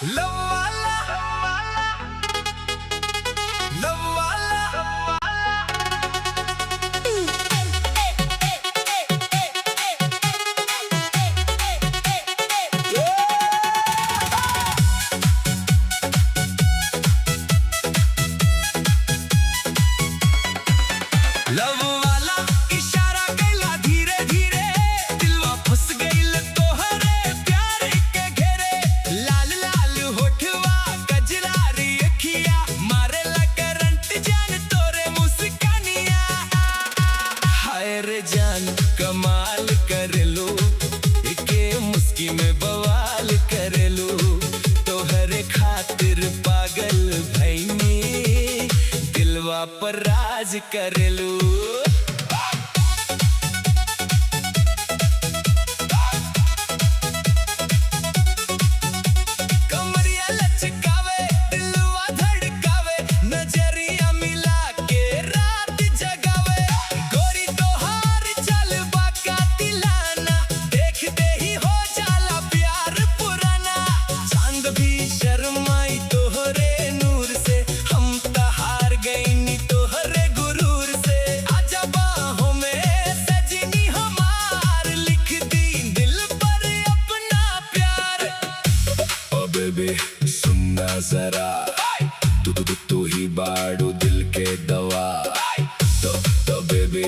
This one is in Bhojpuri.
लव वाला लव वाला लव वाला इशारा कैला धीरे धीरे दिलवा फंस गइल तोहरे प्यार के घेरे लाल लाल होठवा कजरारी अखिया मारेला करंट जान तोरे मुस्कानिया हाय रे जान कमाल करेलो एके मुस्की में बवाल करेलो तोहरे खातिर पागल भईनी दिलवा पर राज करेलू कमरिया लचकावे दिलवा धड़कावे नजरिया मिला के रात जगावे गोरी तोहार चल बाका तिलाना देखते ही हो जाला प्यार पुराना चांद भी शर्माई तोहरे नूर से हम तहार गईनी तोहरे गुरूर से आजा बाहों में सजनी हमार लिख दी दिल पर अपना प्यार ओ बेबी सुनना जरा तू ही बाड़ू दिल के दवा तो बेबी